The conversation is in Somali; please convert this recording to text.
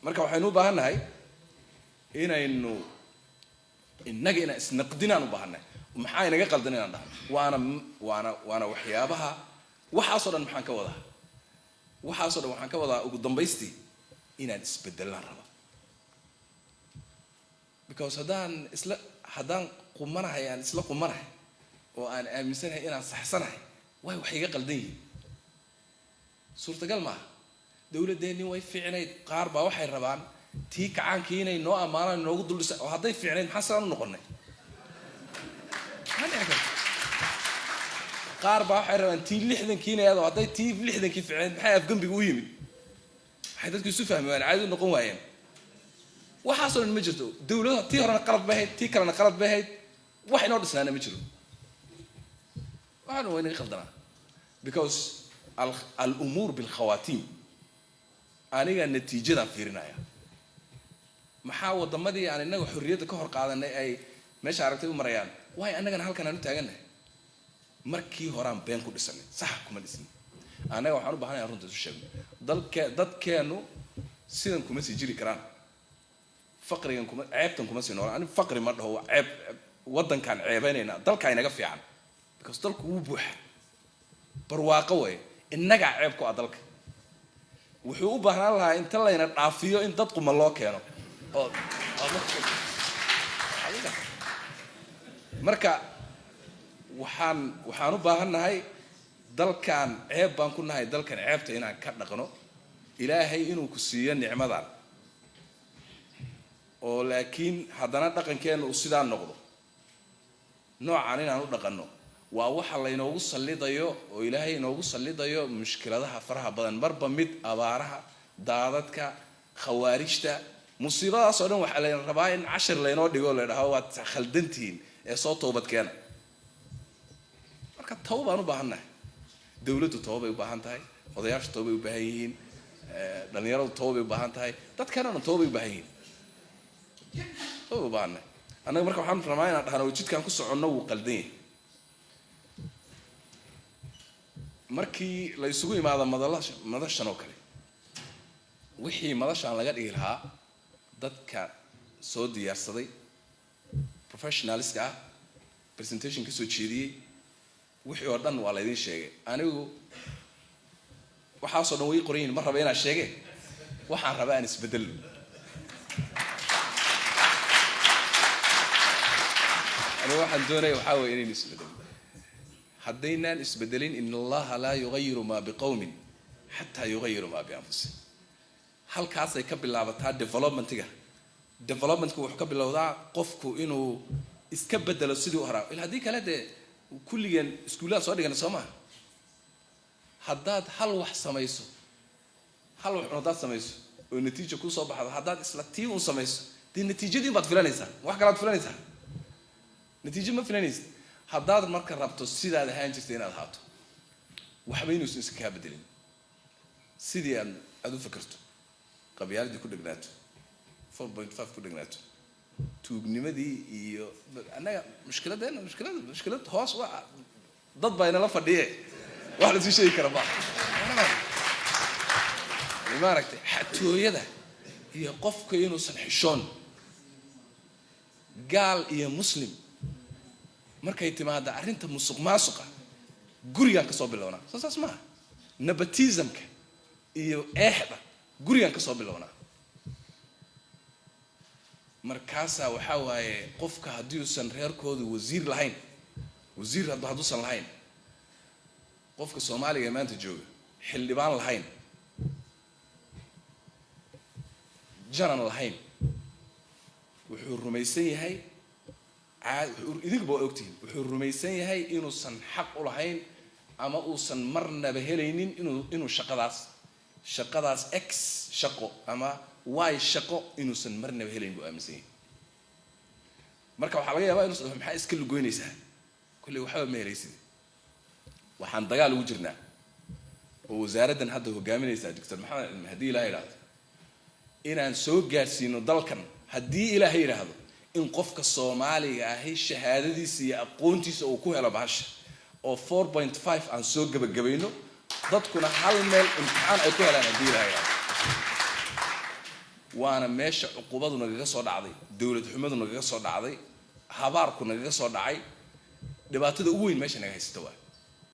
marka waxaynu u baahannahay inaynu innaga inaan isnaqdinaan u baahannahay maxaa inaga qaldan inaan dhahno waana waxyaabaha waxaasoo dhan maxaan ka wadaa waxaasoo dhan waxaan ka wadaa ugu dambaystii inaan isbedelaan raba because haddaan qumanahay aan isla qumanahay oo aan aaminsanahay inaan saxsanahay way wax iga qaldan yihiin suurtagal maaha dowladdeennii way fiicnayd qaar baa waxay rabaan tii kacaankii inay noo ammaanaan noogu duldhisa oo hadday fiicnayd maxaa sidaan u noqonnay maxaa dhici karta qaar baa waxay rabaan tii 60kiina iyadoo hadday tii 60kii fiicnayd maxay afgambiga u yimid waxay dadku isu fahmi waayeen caadi u noqon waayeen waxaasoo dhan ma jirto dowladda tii horena qalad bay ahayd tii kalena qalad bay ahayd wax inoo dhisnaana ma jiro waxaana waa inaga qaldanaa because al-umuur bilkhawatiim aniga natiijadaan fiirinaya maxaa wadamadii aan inaga xorriyadda ka hor qaadanay ay meesha aragtay u marayaan waayo annagana halkan aan u taagannahay markii horaan been ku dhisanay sax kuma dhisnay annaga waxaan u baahanayaa runta isu sheegno dadkeennu sidan kuma sii jiri karaan faqrigan kuma ceebtan kuma sii noolaan ani faqri ma dhaho ceeb waddankaan ceebaynaynaa dalkaa inaga fiican because dalku wuu buuxa barwaaqo way innagaa ceeb ku ah dalka wuxuu u baahnaan lahaa inta layna dhaafiyo in dad quma loo keeno oo marka waxaan u baahannahay dalkan ceeb baan ku nahay dalkan ceebta inaan ka dhaqno ilaahay inuu ku siiyo nicmadan oo laakiin haddana dhaqankeena uu sidaa noqdo noocan inaan u dhaqanno waa waxa laynoogu sallidayo oo ilaahay inoogu sallidayo mushkiladaha faraha badan marba mid abaaraha daadadka khawaarijta musiibadaas oo dhan waxaa layna rabaa in cashir laynoo dhigo la dhaho waad khaldantihiin ee soo toobadkeena marka tawba baan u baahannahay dowladdu tawba bay u baahan tahay odayaashu tawba bay u baahan yihiin dhalinyaradu tawba bay u baahan tahay dadkana dhan tawba bay u baahan yihiin tawba u baahannahay annaga marka waxaan rabaa inaan dhahno jidkaan ku soconno wuu qaldan yahay markii la isugu imaado madashan oo kale wixii madashan laga dhigi lahaa dadka soo diyaarsaday professionalska ah presentation ka soo jeediyey wixii oo dhan waa laydin sheegay anigu waxaasoo dhan way qoran yihiin ma raba inaan sheege waxaan rabaa aan isbedelno anigu waxaan doonaya waxaa weeye inaynu isbedelno haddaynaan isbedelin in allaha laa yugayiru maa biqowmin xataa yugayiru maa bianfusihim halkaasay ka bilaabataa developmentka wuxuu ka bilowdaa qofku inuu iska bedelo sidii u horaa ila haddii kale dee kulligeen iskuullaha soo dhigana soo maha haddaad hal wax samayso haddaad samayso oo natiija kusoo baxdo haddaad isla tii un samayso dee natiijadii baad filanaysaa wax kalaad filanaysaa natiijo ma filanaysa haddaad marka rabto sidaad ahaan jirta inaad ahaato waxba inuusan iska kaa bedelin sidii aad u fikirto qabyaaladii ku dhegnaato 4.5 ku dhegnaato tuugnimadii iyo annaga mushkilad hoos waa dad baa inala fadhiye wax la sii sheegi kara ma maaragtay xatooyada iyo qofka inuusan xishoon gaal iyo muslim markay timaada arrinta musuq maasuqa gurigaan ka soo bilownaa soo saas maaha nepotismka iyo eexda gurigaan ka soo bilownaa markaasaa waxaa waaye qofka haddii uusan reerkooda wasiir hadduusan lahayn qofka soomaaliga ee maanta jooga xildhibaan lahayn janan lahayn wuxuu rumaysan yahay idinkuba waa ogtihiin wuxuu rumaysan yahay inuusan xaq u lahayn ama uusan marnaba helaynin inuu shaqadaas x shaqo ama y shaqo inuusan marnaba helayn buu aaminsan yahay marka waxaa laga yaabaa inuusan maxaa iska lugoynaysaa kolley waxba ma helaysid waxaan dagaal ugu jirnaa oo wasaaraddan hadda hogaaminaysaa doctor maxamed haddii ilaahay idhaahdo inaan soo gaarsiino dalkan haddii ilaahay yidhaahdo in qofka soomaaliga ahi shahaadadiisa iyo aqoontiisa uu ku helo bahasha oo 4.5 aan soo gabagabayno dadkuna hal meel imtixaan ay ku helaan haddii ilaahay yidhaahdo waana meesha cuqubadu nagaga soo dhacday dawlad xumadu nagaga soo dhacday habaarku nagaga soo dhacay dhibaatada ugu weyn meesha naga haysta waa